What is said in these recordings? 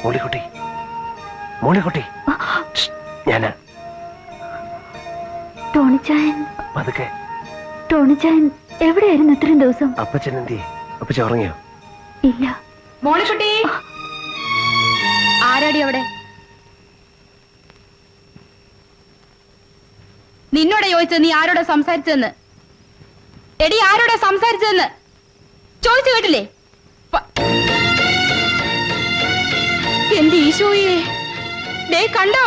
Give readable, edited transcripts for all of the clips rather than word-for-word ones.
മോളിക്കുട്ടി, മോളിക്കുട്ടി, ഞാനാ ടോണിച്ചായൻ. പതുക്കെ. ടോണിച്ചായൻ എവിടെയായിരുന്നു ഇത്രയും ദിവസം? അപ്പച്ചൻ എന്തി? അപ്പച്ചൻ ഉറങ്ങിയോ? ഇല്ല. മോളിക്കുട്ടി, ആരാടി അവിടെ? നിന്നോട് ചോദിച്ചത് നീ ആരോടാ സംസാരിച്ചതെന്ന്. എടി, ആരോടാ സംസാരിച്ചതെന്ന് ചോദിച്ചു കേട്ടില്ലേ? എന്റെ ഈശോയെ, ദേ കണ്ടോ?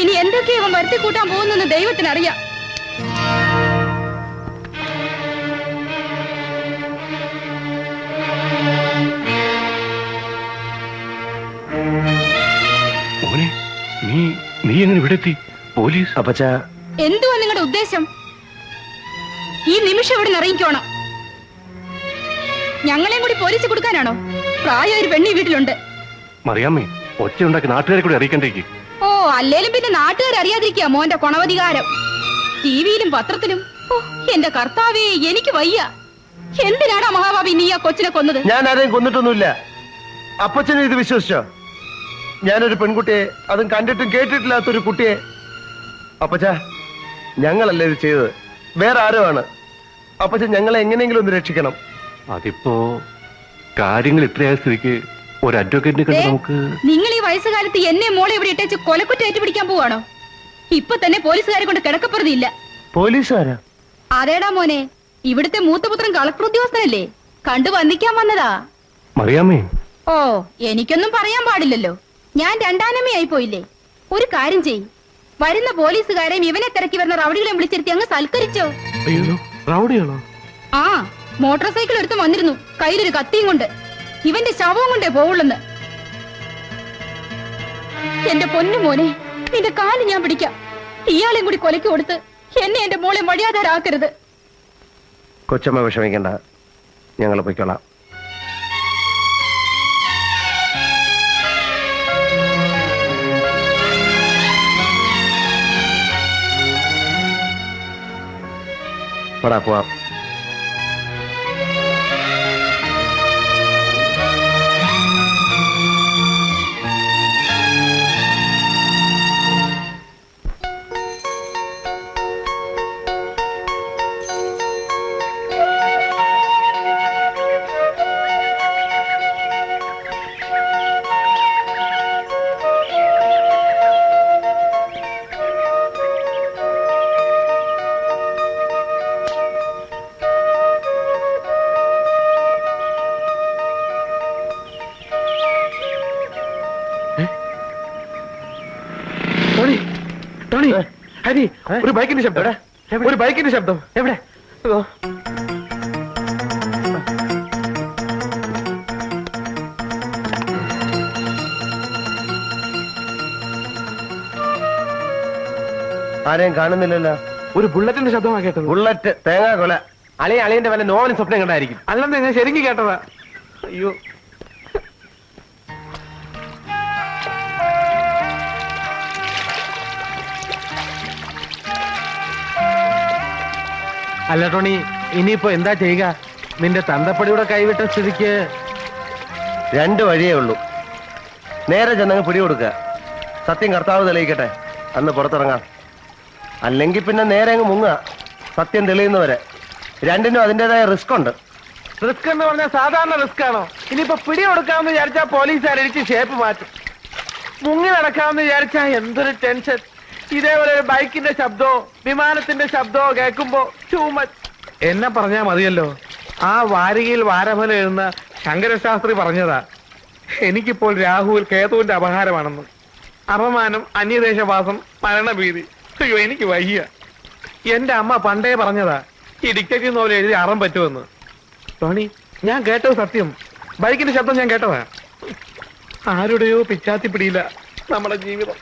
ഇനി എന്തൊക്കെ ഇവൻ വരുത്തി കൂട്ടാൻ പോകുന്നെന്ന് ദൈവത്തിനറിയാം. നീ എങ്ങനെ ഇവിടെ എത്തി? പോലീസ്? അപ്പച്ച, എന്തുവാ നിങ്ങളുടെ ഉദ്ദേശം? ഈ നിമിഷം ഇവിടെ ഇറങ്ങിക്കോണം. ഞങ്ങളെയും കൂടി പോലീസ് കൊടുക്കാനാണോ? പ്രായ ഒരു പെണ്ണി വീട്ടിലുണ്ട്. മറിയാമ്മേ, ഒച്ച ഉണ്ടാക്കി നാട്ടുകാരെ കൂടി അറിയിക്കണ്ടേക്ക്. ഓ, അല്ലേലും പിന്നെ നാട്ടുകാർ അറിയാതിരിക്കുക മോന്റെ കൊണവധികാരം. ടിവിയിലും പത്രത്തിലും. ഓ, എന്റെ കർത്താവേ, എനിക്ക് വയ്യ. എന്തിനാടാ മഹാഭാവി നീ ആ കൊച്ചിനെ കൊന്നത്? ഞാൻ ആരെയും കൊന്നിട്ടൊന്നുമില്ല. അപ്പച്ചനും ഇത് വിശ്വസിച്ചോ? ഞാനൊരു പെൺകുട്ടിയെ, അതും കണ്ടിട്ടും കേട്ടിട്ടില്ലാത്തൊരു കുട്ടിയെ. അപ്പച്ച, ഞങ്ങളല്ലേ ഇത് ചെയ്തത്, വേറെ ആരോ ആണ്. അപ്പച്ചൻ ഞങ്ങളെ എങ്ങനെയെങ്കിലും ഒന്ന് രക്ഷിക്കണം. അതിപ്പോ കാര്യങ്ങൾ ഇത്രയായ സ്ഥിതിക്ക് ഒരു അഡ്വക്കേറ്റിനെ കണ്ട് നമുക്ക്... നിങ്ങൾ ഈ വയസ്സുകാലത്ത് എന്നെ മോളെ ഇവിടെ ഇട്ടേച്ച് കൊലക്കുറ്റ ഏറ്റുപിടിക്കാൻ പോവാണോ? ഇപ്പൊ തന്നെ പോലീസുകാരെ കൊണ്ട് കിടക്കപ്പുറതില്ല. പോലീസുകാരാ? അതേടാ മോനെ, ഇവിടുത്തെ മൂത്തപുത്രൻ കളക്ടർ ഉദ്യോഗസ്ഥനല്ലേ, കണ്ടു വന്നിക്കാൻ വന്നതാ. മറിയാമ്മേ, ഓ, എനിക്കൊന്നും പറയാൻ പാടില്ലല്ലോ. ഞാൻ രണ്ടാനമ്മയായി പോയില്ലേ? ഒരു കാര്യം ചെയ്, വരുന്ന പോലീസുകാരെയും ഇവനെ തിരക്കി വരുന്ന റൗഡികളെയും വിളിച്ചിരുത്തി അങ്ങ് സൽക്കരിച്ചോ. അയ്യോ, റൗഡിയാണോ? ആ, മോട്ടോർ സൈക്കിൾ എടുത്ത് വന്നിരുന്നു, കയ്യിലൊരു കത്തിയും കൊണ്ട്. ഇവന്റെ ശവവും കൊണ്ടേ പോവുള്ളെന്ന്. എന്റെ പൊന്നു മോനെ, നിന്റെ കാല് ഞാൻ പിടിക്കാം. ഇയാളെയും കൂടി കൊലയ്ക്ക് കൊടുത്ത് എന്നെ എന്റെ മോളെ മര്യാദരാക്കരുത്. കൊച്ചമ്മ വിഷമിക്കണ്ട, ഞങ്ങൾ പൊയ്ക്കോളാം. പോവാം. ഹരി, ഒരു ബൈക്കിന്റെ ശബ്ദം. ഒരു ബൈക്കിന്റെ ശബ്ദം. എവിടെ? ആരെയും കാണുന്നില്ലല്ലോ. ഒരു ബുള്ളറ്റിന്റെ ശബ്ദമാണ് കേട്ടത്. ബുള്ളറ്റ്, തേങ്ങാ കൊല. അളിയന്റെ വല്ല നോവലും സ്വപ്നം കണ്ടായിരിക്കും. അല്ലെന്ന് ഞാൻ ശരിക്കും കേട്ടതാ. അയ്യോ, അല്ല ടോണി, ഇനിയിപ്പോ എന്താ ചെയ്യുക? നിന്റെ തന്തപ്പടിയുടെ കൈവിട്ട സ്ഥിതിക്ക് രണ്ട് വഴിയേ ഉള്ളൂ. നേരെ ചെന്നങ്ങ് പിടികൊടുക്കുക, സത്യം കർത്താവ് തെളിയിക്കട്ടെ, അന്ന് പുറത്തിറങ്ങാം. അല്ലെങ്കിൽ പിന്നെ നേരെ അങ്ങ് മുങ്ങുക, സത്യം തെളിയുന്നവരെ. രണ്ടിനും അതിൻ്റെതായ റിസ്ക് ഉണ്ട്. റിസ്ക് എന്ന് പറഞ്ഞാൽ സാധാരണ റിസ്ക് ആണോ? ഇനിയിപ്പോ പിടികൊടുക്കാമെന്ന് വിചാരിച്ചാൽ പോലീസുകാരടിച്ച് ഷേപ്പ് മാറ്റും. മുങ്ങി നടക്കാമെന്ന് വിചാരിച്ചാൽ എന്തൊരു ടെൻഷൻ. ഇതേപോലെ ഒരു ബൈക്കിന്റെ ശബ്ദമോ വിമാനത്തിന്റെ ശബ്ദമോ കേൾക്കുമ്പോ എന്നെ പറഞ്ഞാ മതിയല്ലോ. ആ വാരികയിൽ വാരഫലം എഴുതുന്ന ശങ്കരശാസ്ത്രി പറഞ്ഞതാ, എനിക്കിപ്പോൾ രാഹുൽ കേതുവിന്റെ അപഹാരമാണെന്ന്. അപമാനം, അന്യദേശവാസം, മരണഭീതി. അയ്യോ, എനിക്ക് വയ്യ. എന്റെ അമ്മ പണ്ടേ പറഞ്ഞതാ, ഈ ഡിക്റ്റേറ്റീവ് നോവൽ എഴുതി അറം പറ്റുമെന്ന്. ടോണി, ഞാൻ കേട്ടത് സത്യം. ബൈക്കിന്റെ ശബ്ദം ഞാൻ കേട്ടതാ. ആരുടെയോ പിച്ചാത്തി പിടിയില്ല നമ്മുടെ ജീവിതം.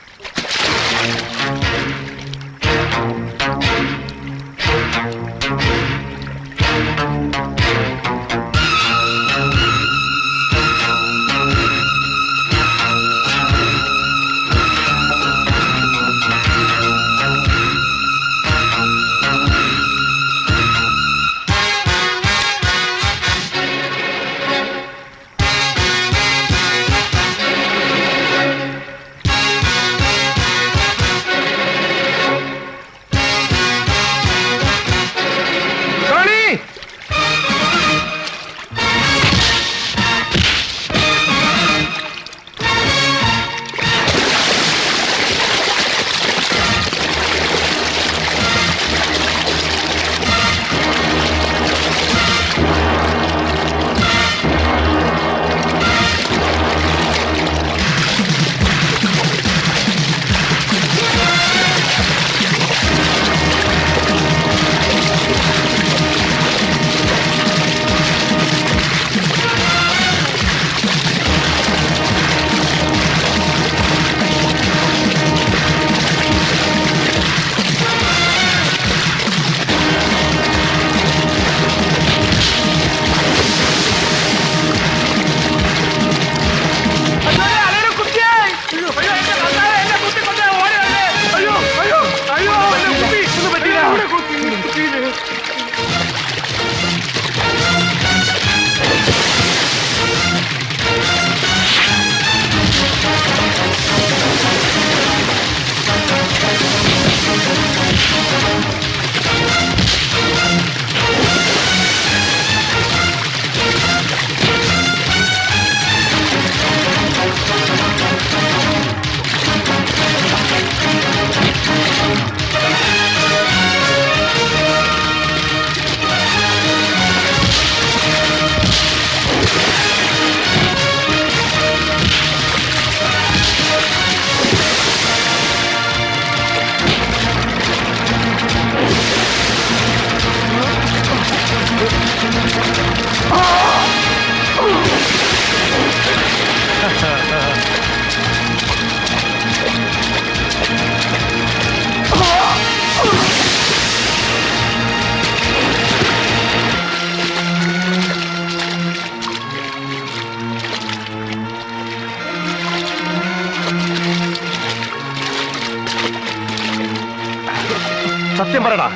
പറയടാ,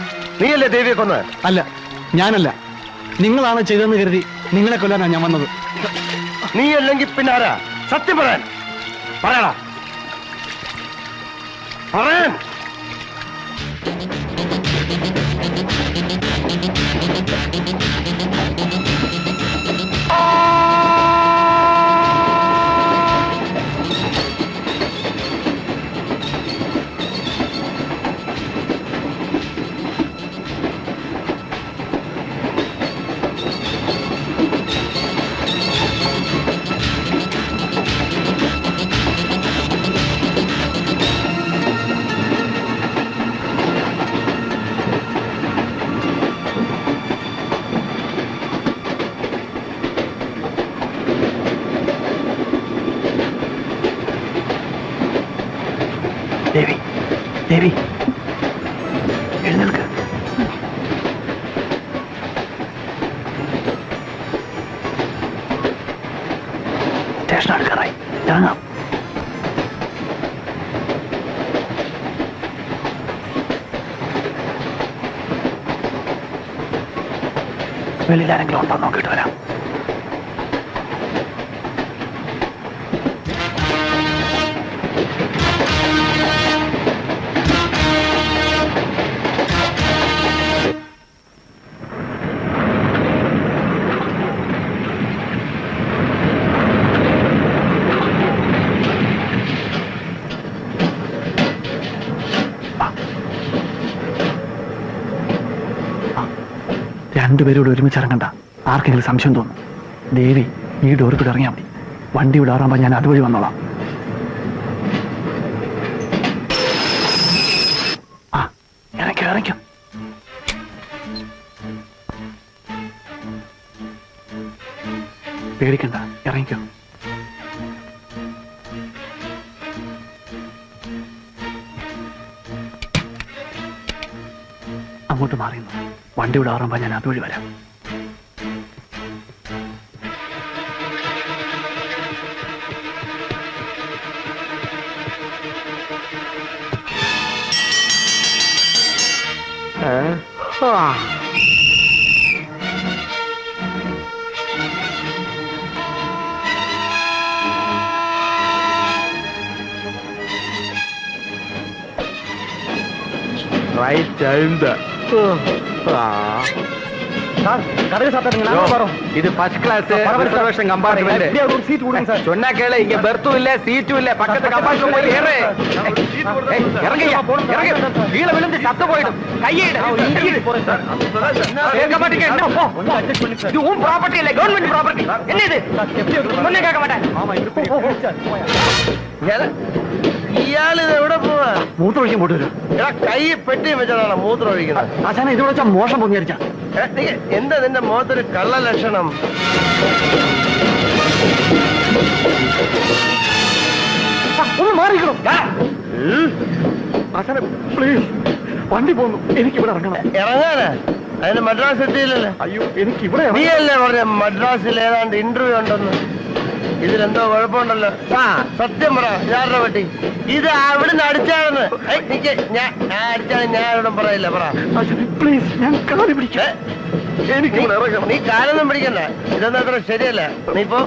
നീയല്ലേ ദേവിയെ കൊന്നത്? അല്ല, ഞാനല്ല. നിങ്ങളാണ് ചെയ്തെന്ന് കരുതി നിങ്ങളെ കൊല്ലാനാണ് ഞാൻ വന്നത്. നീ അല്ലെങ്കിൽ പിന്നെ ആരാ? സത്യം പറയാൻ പറയടാ, പറയാൻ. ദേവി, ദേവി, എഴുന്നേൽക്ക്. സ്റ്റേഷൻ അടുക്കാറായി, ഇറങ്ങാം. വെളിയിൽ ആരെങ്കിലും ഉണ്ടോ നോക്കിയിട്ട് വരാം. രണ്ടുപേരോട് ഒരുമിച്ച് ഇറങ്ങണ്ട. ആർക്കെങ്കിലും സംശയം തോന്നും. ദേവി, ഈ ഡോർ കൂടെ ഇറങ്ങിയാൽ മതി. വണ്ടി ഇവിടെ ഇറങ്ങുമ്പോൾ ഞാൻ അതുവഴി വന്നോളാം. ആ, ഇറങ്ങിക്കോ, ഇറങ്ങിക്കോ. പേടിക്കണ്ട, ഇറങ്ങിക്കോ. അങ്ങോട്ട് മാറിയുന്നു. വണ്ടി ഇവിടെ ആറുമ്പോ ഞാൻ അതുവഴി വരാം. റൈറ്റ് ടൈം இது first class reservation compartment seat கொடுங்க சார். சொன்னா கேளு, இங்க பெர்த்தும் இல்ல சீட்டும் இல்ல, பக்கத்து கம்பார்ட்மெண்ட் போய் ஏறு. இறங்கய்யா, இறங்க. கீழ விழுந்து சத்த போயிடும். கையிடு. போறேன் சார். கேட்க மாட்டீங்க. என்ன போ. அட்ஜஸ்ட் பண்ணி சார். இது உன் ப்ராப்பர்ட்டி இல்ல, கவர்மெண்ட் ப்ராப்பர்ட்டி. என்ன இது? சொன்னா கேட்க மாட்டேன். ஆமா, இது ഇയാള് ഇത് എവിടെ പോവാ? മൂത്രമൊഴിക്കാൻ പോയിട്ട് വരും. കൈ പെട്ടി വെച്ചാണ് മൂത്രം ഒഴിക്കുന്നത്. ആശാന ഇത് വെച്ചാൽ മോശം പൊങ്ങിയരിച്ച. എന്താ നിന്റെ മുഖത്തൊരു കള്ള ലക്ഷണം? ഒന്ന് മാറിക്കണം. ആശാന പ്ലീസ്, വണ്ടി പോകുന്നു, എനിക്ക് ഇവിടെ ഇറങ്ങണം. ഇറങ്ങാനാ? അതിന് മദ്രാസ് എത്തിയില്ലല്ലോ. അയ്യോ, എനിക്ക് ഇവിടെ നീ അല്ലേ പറഞ്ഞ മദ്രാസിൽ ഏതാണ്ട് ഇന്റർവ്യൂ ഉണ്ടെന്ന്? ഇതിലെന്തോ കുഴപ്പമുണ്ടല്ലോ. ആ, സത്യം പറ, ഞാറുടെ പറ്റി ഇത് അവിടുന്ന് അടിച്ചാണെന്ന്. ഞാൻ അടിച്ചാണ്, ഞാൻ ഇവിടെ പറയില്ല. പറ പ്ലീസ്, ഞാൻ കാലി പിടിക്കാം. എനിക്ക് നീ കാലൊന്നും പിടിക്കണ്ട. ഇതൊന്നും അത്ര ശരിയല്ല. നീ പോ.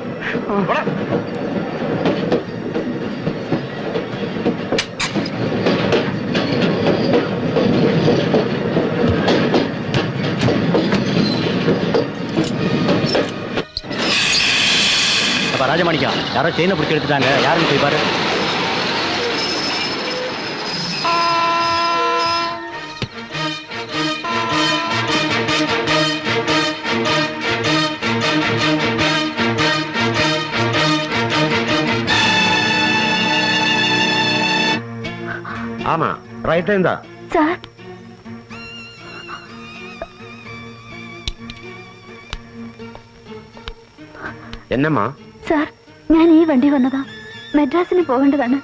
ராஜமாணிக்கா, யாரோ செயினை பிடிச்சி எடுத்துட்டாங்க. யாருன்னு போய் பாரு. ஆமா, ரைட் டைம் தான் சார். என்னம்மா? സാർ, ഞാൻ ഈ വണ്ടി വന്നതാ. മദ്രാസിന് പോകേണ്ടതാണ്.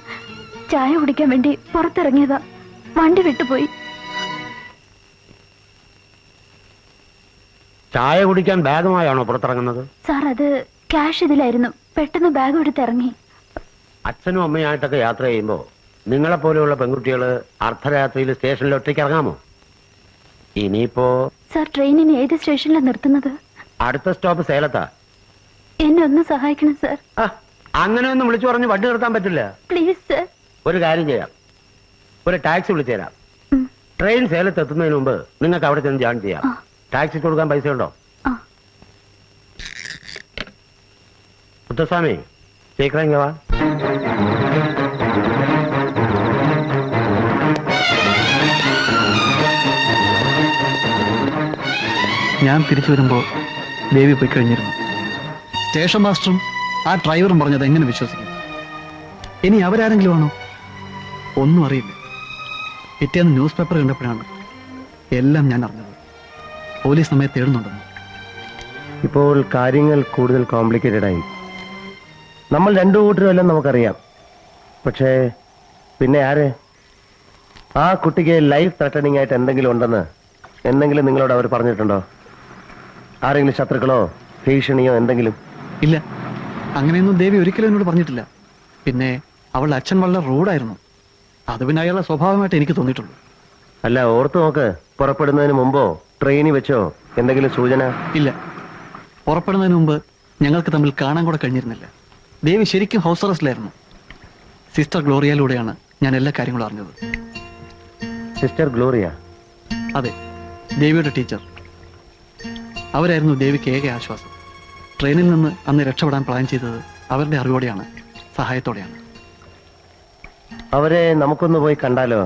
ചായ കുടിക്കാൻ വേണ്ടി പുറത്തിറങ്ങിയതാ. വണ്ടി വിട്ടുപോയി. ചായ കുടിക്കാൻ ബാഗുമായാണോ പുറത്തിറങ്ങുന്നത്? സാർ, അത് ക്യാഷ് ഇതിലായിരുന്നു. പെട്ടെന്ന് ബാഗ് എടുത്തിറങ്ങി. അച്ഛനും അമ്മയായിട്ടൊക്കെ യാത്ര ചെയ്യുമ്പോ നിങ്ങളെ പോലെയുള്ള പെൺകുട്ടികൾ അർദ്ധരാത്രിയിൽ സ്റ്റേഷനിൽ ഒറ്റയ്ക്ക് ഇറങ്ങാമോ? ഇനിയിപ്പോ സാർ ട്രെയിനിന് ഏത് സ്റ്റേഷനിലാണ് നിർത്തുന്നത്? അടുത്ത സ്റ്റോപ്പ് സേലത്താ. എന്നെ ഒന്ന് സഹായിക്കണം സാർ. ആ, അങ്ങനെ ഒന്നും വിളിച്ചു പറഞ്ഞ് വണ്ടി നിർത്താൻ പറ്റില്ല. Please sir. ഒരു കാര്യം ചെയ്യാം, ഒരു ടാക്സി വിളിച്ചു തരാം. ട്രെയിൻ സേലത്ത് എത്തുന്നതിന് മുമ്പ് നിങ്ങൾക്ക് അവിടെ ചെന്ന് ജോയിൻ ചെയ്യാം. ടാക്സി കൊടുക്കാൻ പൈസ ഉണ്ടോ? മുത്തസ്വാമി ചേക്കറ വാ. ഞാൻ തിരിച്ചു വരുമ്പോൾ ദേവി പോയി കഴിഞ്ഞിരുന്നു. സ്റ്റേഷൻ മാസ്റ്ററും ആ ഡ്രൈവറും പറഞ്ഞത് എങ്ങനെ വിശ്വസിക്കും? ഇനി അവരാരെങ്കിലും ആണോ? ഒന്നും അറിയില്ല. പിറ്റേന്ന് ന്യൂസ് പേപ്പർ കണ്ടപ്പോഴാണ് എല്ലാം ഞാൻ അറിഞ്ഞത്. പോലീസ് നമ്മെ തേടുന്നുണ്ടെന്ന്. ഇപ്പോൾ കാര്യങ്ങൾ കൂടുതൽ കോംപ്ലിക്കേറ്റഡ് ആയി. നമ്മൾ രണ്ടു കൂട്ടരും എല്ലാം നമുക്കറിയാം. പക്ഷേ പിന്നെ ആര്? ആ കുട്ടിക്ക് ലൈഫ് ത്രെട്ടനിങ് ആയിട്ട് എന്തെങ്കിലും ഉണ്ടെന്ന് എന്തെങ്കിലും നിങ്ങളോട് അവർ പറഞ്ഞിട്ടുണ്ടോ? ആരെങ്കിലും ശത്രുക്കളോ ഭീഷണിയോ എന്തെങ്കിലും? ഇല്ല, അങ്ങനെയൊന്നും ദേവി ഒരിക്കലും എന്നോട് പറഞ്ഞിട്ടില്ല. പിന്നെ അവളുടെ അച്ഛൻ വളരെ റൂഡായിരുന്നു. അത് പിന്നെ അയാളുടെ സ്വഭാവമായിട്ട് എനിക്ക് തോന്നിയിട്ടുള്ളൂ. അല്ല, ഓർത്തു നോക്ക്, പുറപ്പെടുന്നതിന് മുമ്പോ ട്രെയിനിൽ വെച്ചോ എന്തെങ്കിലും സൂചന? ഇല്ല, പുറപ്പെടുന്നതിന് മുമ്പ് ഞങ്ങൾക്ക് തമ്മിൽ കാണാൻ കൂടെ കഴിഞ്ഞിരുന്നില്ല. ദേവി ശരിക്കും ഹൗസ് അറസ്റ്റിലായിരുന്നു. സിസ്റ്റർ ഗ്ലോറിയയിലൂടെയാണ് ഞാൻ എല്ലാ കാര്യങ്ങളും അറിഞ്ഞത്. Sister Gloria? അതെ, ദേവിയുടെ ടീച്ചർ. അവരായിരുന്നു ദേവിക്ക് ഏക ആശ്വാസം. ട്രെയിനിൽ നിന്ന് അന്ന് രക്ഷപ്പെടാൻ പ്ലാൻ ചെയ്തത് അവരുടെ അറിവോടെയാണ്, സഹായത്തോടെയാണ്. അവരെ നമുക്കൊന്ന് പോയി കണ്ടാലോ?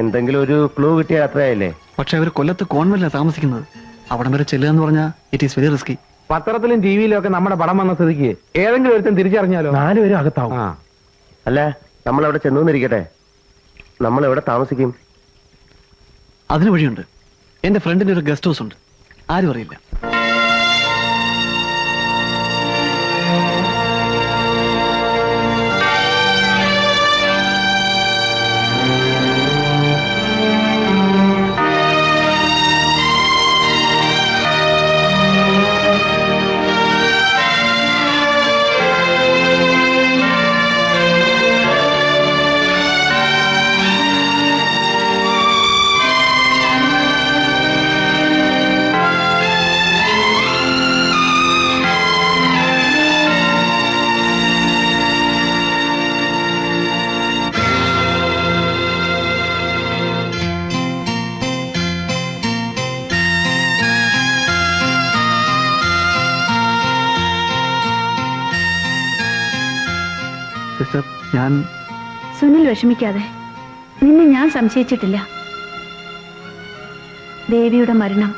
എന്തെങ്കിലും ഒരു ക്ലൂ കിട്ടിയ അത്രയല്ലേ? പക്ഷെ അവർ കൊല്ലത്ത് കോൺവെന്റിലാണ് താമസിക്കുന്നത്. അവിടം വരെ ചെല്ലുക എന്ന് പറഞ്ഞാൽ ഇറ്റ് ഈസ് വെരി റിസ്കി. പത്രത്തിലും ടിവിയിലും ഒക്കെ നമ്മുടെ പടം വന്ന സ്ഥിതിക്ക് ഏതെങ്കിലും ഒരുത്തൻ തിരിച്ചറിഞ്ഞാലോ? 4 പേരും അകത്താവും. അല്ല, നമ്മൾ അവിടെ ചെന്നിരിക്കട്ടെ. നമ്മൾ എവിടെ താമസിക്കും? അതിന് വഴിയുണ്ട്. എന്റെ ഫ്രണ്ടിന്റെ ഒരു ഗസ്റ്റ് ഹൗസ് ഉണ്ട്, ആരും അറിയില്ല. സിസ്റ്റർ, ഞാൻ സുനിൽ വിഷമിക്കാതെ. നിന്നെ ഞാൻ സംശയിച്ചിട്ടില്ല. ദേവിയുടെ മരണം,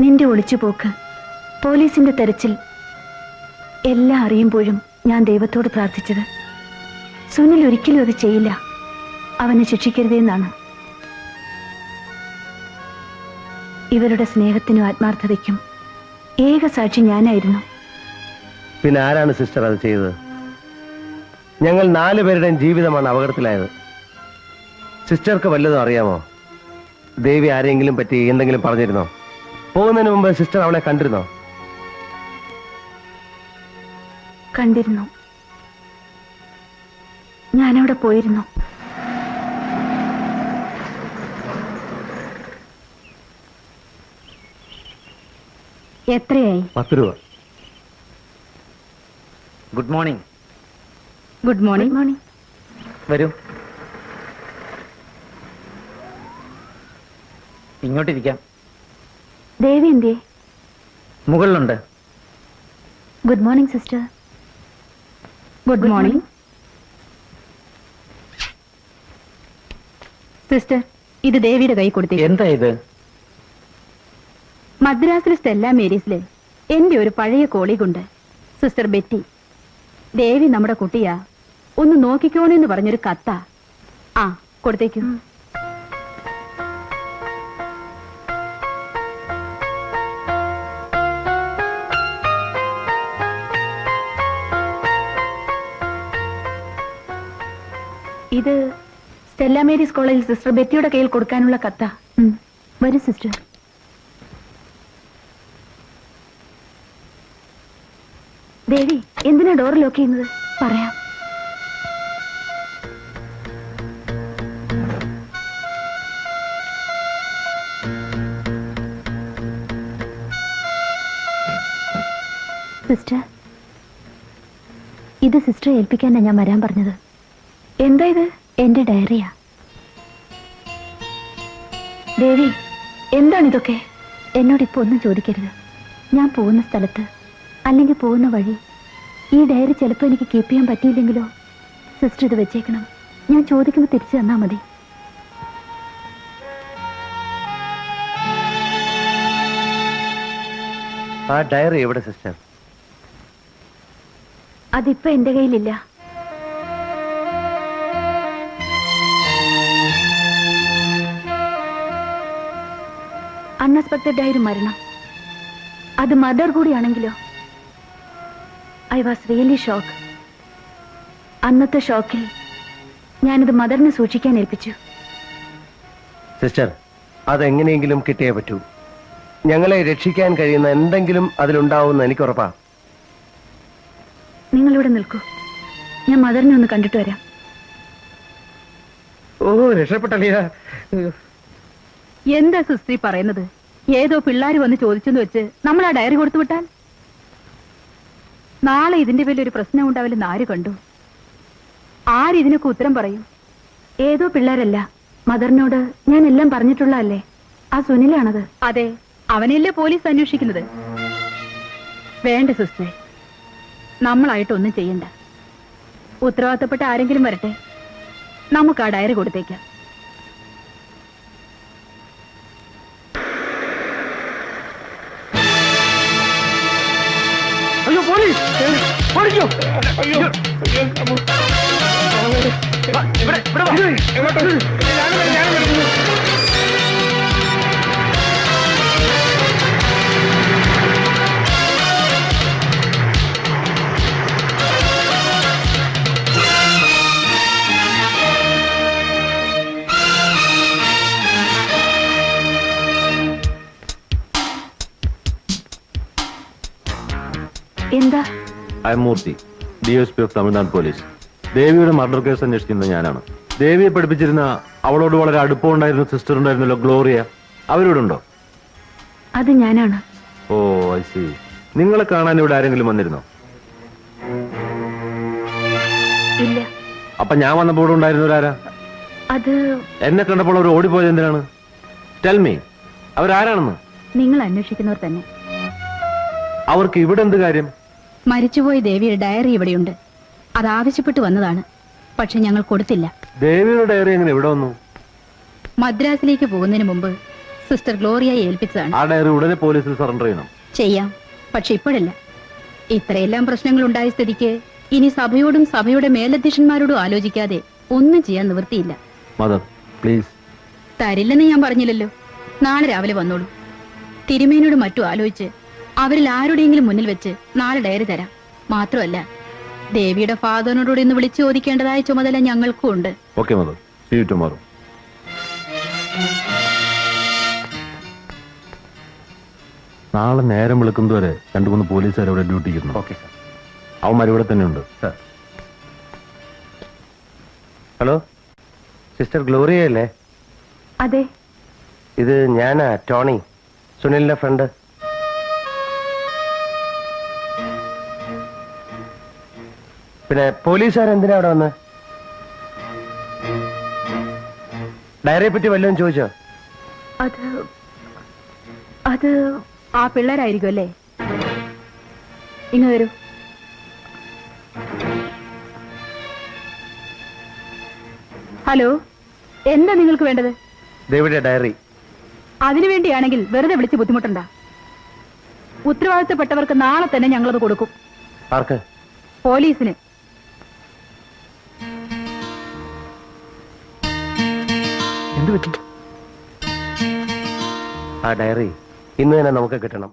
നിന്റെ ഒളിച്ചുപോക്ക്, പോലീസിന്റെ തെരച്ചിൽ എല്ലാം അറിയുമ്പോഴും ഞാൻ ദൈവത്തോട് പ്രാർത്ഥിച്ചത് സുനിൽ ഒരിക്കലും അത് ചെയ്യില്ല, അവനെ ശിക്ഷിക്കരുതെന്നാണ്. ഇവരുടെ സ്നേഹത്തിനും ആത്മാർത്ഥതയ്ക്കും ഏക സാക്ഷി ഞാനായിരുന്നു. പിന്നെ ആരാണ് സിസ്റ്റർ അത് ചെയ്തത്? ഞങ്ങൾ 4 പേരുടെയും ജീവിതമാണ് അപകടത്തിലായത്. സിസ്റ്റർക്ക് വല്ലതും അറിയാമോ? ദേവി ആരെങ്കിലും പറ്റി എന്തെങ്കിലും പറഞ്ഞിരുന്നോ? പോകുന്നതിന് മുമ്പ് സിസ്റ്റർ അവളെ കണ്ടിരുന്നോ? കണ്ടിരുന്നു. ഞാനവിടെ പോയിരുന്നു. എത്രയായി? 10 രൂപ. Good morning. Good morning. Morning. വരൂ, ഇങ്ങോട്ടിരിക്കാം. ദേവി എന്തേ? മുകളിലുണ്ട്. Good morning sister. Good morning sister. ഇത് ദേവിയുടെ കൈ കൊടുത്തേ. എന്താ ഇത്? മദ്രാസിലെ സ്റ്റെല്ല മേരീസിലെ എന്റെ ഒരു പഴയ കോളീഗുണ്ട്, സിസ്റ്റർ ബെറ്റി. ദേവി നമ്മുടെ കുട്ടിയാ, ഒന്ന് നോക്കിക്കോണെന്ന് പറഞ്ഞൊരു കത്താ. ആ, കൊടുത്തേക്കൂ. ഇത് സ്റ്റെല്ല മേരീസ് കോളേജിൽ സിസ്റ്റർ ബെറ്റിയുടെ കയ്യിൽ കൊടുക്കാനുള്ള കത്താ. വരൂ സിസ്റ്റർ. ദേവി, എന്തിനാ ഡോർ ലോക്ക് ചെയ്യുന്നത്? പറയാം. സിസ്റ്റർ, ഇത് സിസ്റ്ററെ ഏൽപ്പിക്കാനാ ഞാൻ വരാൻ പറഞ്ഞത്. എന്താ ഇത്? എന്റെ ഡയറിയാ. ദേവി, എന്താണിതൊക്കെ? എന്നോടിപ്പോ ഒന്നും ചോദിക്കരുത്. ഞാൻ പോകുന്ന സ്ഥലത്ത് അല്ലെങ്കിൽ പോകുന്ന വഴി ഈ ഡയറി ചിലപ്പോൾ എനിക്ക് കീപ്പ് ചെയ്യാൻ പറ്റിയില്ലെങ്കിലോ? സിസ്റ്റർ ഇത് വെച്ചേക്കണം. ഞാൻ ചോദിക്കുമ്പോൾ തിരിച്ചു തന്നാ മതി. ആ ഡയറി എവിടെ സിസ്റ്റർ? അതിപ്പോ എന്റെ കയ്യിലില്ല. അൺഎക്സ്പെക്ടഡ് ആയൊരു മരണം, അത് മദർ കൂടിയാണെങ്കിലോ? I was really shock. അന്നത്തെ ഷോക്കിൽ ഞാനിത് മദറിനെ സൂക്ഷിക്കാൻ ഏൽപ്പിച്ചു. സിസ്റ്റർ, അതെങ്ങനെയെങ്കിലും കിട്ടിയേ പറ്റൂ. ഞങ്ങളെ രക്ഷിക്കാൻ കഴിയുന്ന എന്തെങ്കിലും അതിലുണ്ടാവുമെന്ന് എനിക്ക് ഉറപ്പാ. നിങ്ങളിവിടെ നിൽക്കൂ, ഞാൻ മദറിനെ ഒന്ന് കണ്ടിട്ട് വരാം. ഓ, രക്ഷപ്പെട്ടല്ലേ. എന്താ സിസ്ത്രി പറയുന്നത്? ഏതോ പിള്ളേര് വന്ന് ചോദിച്ചെന്ന് വെച്ച് നമ്മൾ ആ ഡയറി കൊടുത്തു വിട്ടാൽ നാളെ ഇതിന്റെ പേരിൽ ഒരു പ്രശ്നം ഉണ്ടാവില്ലെന്ന് ആര് കണ്ടു? ആരിതിനൊക്കെ ഉത്തരം പറയും? ഏതോ പിള്ളേരല്ല, മദറിനോട് ഞാൻ എല്ലാം പറഞ്ഞിട്ടുള്ളതല്ലേ. ആ സുനിലാണത്. അതെ, അവനെയല്ലേ പോലീസ് അന്വേഷിക്കുന്നത്. വേണ്ട സിസ്റ്ററെ, നമ്മളായിട്ടൊന്നും ചെയ്യണ്ട. ഉത്തരവാദിത്തപ്പെട്ട ആരെങ്കിലും വരട്ടെ, നമുക്ക് ആ ഡയറി കൊടുത്തേക്കാം. അയ്യോ, പോലീസ് ഓടിക്കോ. അയ്യോ, എന്താ? I'm Murthy, DSP of Tamil Nadu police. ദേവിയുടെ മർഡർ കേസ് അന്വേഷിക്കുന്നത് ഞാനാണ്. ദേവിയെ പഠിപ്പിച്ചിരുന്ന, അവളോട് വളരെ അടുപ്പമുണ്ടായിരുന്ന സിസ്റ്റർ ഉണ്ടായിരുന്നല്ലോ, ഗ്ലോറിയ. അവരിവിടെ ഉണ്ടോ? അത് ഞാനാണ്. ഓ, ഐ സി. നിങ്ങളെ കാണാൻ ഇവിടെ ആരെങ്കിലും വന്നിരുന്നോ? ഇല്ല. അപ്പൊ ഞാൻ വന്നപ്പോൾ ഇവിടെ ഉണ്ടായിരുന്നവരാരാ? അത് എന്നെ കണ്ടപ്പോൾ അവർ ഓടിപ്പോയത് എന്തിനാണ്? ടെൽ മീ, അവരാരാണെന്ന്. നിങ്ങൾ അന്വേഷിക്കുന്നവർ തന്നെ. അവർക്ക് ഇവിടെ എന്ത് കാര്യം? മരിച്ചുപോയ ദേവിയുടെ ഡയറി ഇവിടെയുണ്ട്. അത് ആവശ്യപ്പെട്ട് വന്നതാണ്, പക്ഷെ ഞങ്ങൾ കൊടുത്തില്ല. ദേവിയുടെ ഡയറി എങ്ങനെ ഇവിടെ വന്നു? മദ്രാസിലേക്ക് പോകുന്നതിന് മുമ്പ് സിസ്റ്റർ ഗ്ലോറിയയെ ഏൽപ്പിച്ചതാണ്. ആ ഡയറി ഉടനെ പോലീസിൽ സറണ്ടർ ചെയ്യണം. ചെയ്യാം, പക്ഷെ ഇപ്പോഴല്ല. ഇത്രയെല്ലാം പ്രശ്നങ്ങൾ ഉണ്ടായ സ്ഥിതിക്ക് ഇനി സഭയോടും സഭയുടെ മേലധ്യക്ഷന്മാരോടും ആലോചിക്കാതെ ഒന്നും ചെയ്യാൻ നിവൃത്തിയില്ല. Mother, please. തരില്ലെന്ന് ഞാൻ പറഞ്ഞില്ലല്ലോ. നാളെ രാവിലെ വന്നോളൂ. തിരുമേനോട് മറ്റും ആലോചിച്ച് അവരിൽ ആരുടെയെങ്കിലും മുന്നിൽ വെച്ച് നാളെ ഡയറി തരാം. മാത്രമല്ല, ദേവിയുടെ ഫാദറിനോട് ഇന്ന് വിളിച്ചു ചോദിക്കേണ്ടതായ ചുമതല ഞങ്ങൾക്കും ഉണ്ട്. Okay mother, see you tomorrow. നാളെ നേരം വിളിക്കുന്നതുവരെ 2-3 പോലീസുകാർ ഇവിടെ ഡ്യൂട്ടിക്ക് ഇരുന്നു. Okay sir. അവന്മാർ ഇവിടെ തന്നെ ഉണ്ട്. സാർ. ഹലോ, സിസ്റ്റർ ഗ്ലോറിയ അല്ലേ? അതെ. ഇത് ഞാനാ, ടോണി, സുനിലിന്റെ ഫ്രണ്ട്. പിന്നെ പോലീസുകാരെന്തിനാ അവിടെ വന്ന്? ഡയറിയെ പറ്റി വല്ലതും ചോദിച്ചോ? അത് ആ പിള്ളേരായിരിക്കും അല്ലേ? ഇങ്ങ് വരൂ. ഹലോ, എന്താ നിങ്ങൾക്ക് വേണ്ടത്? ദേവിയുടെ ഡയറി. അതിനുവേണ്ടിയാണെങ്കിൽ വെറുതെ വിളിച്ച് ബുദ്ധിമുട്ടണ്ട. ഉത്തരവാദിത്തപ്പെട്ടവർക്ക് നാളെ തന്നെ ഞങ്ങളത് കൊടുക്കും. ആർക്ക്? പോലീസിന്. എന്ത് പറ്റി? ആ ഡയറി ഇന്ന് തന്നെ നമുക്ക് കിട്ടണം.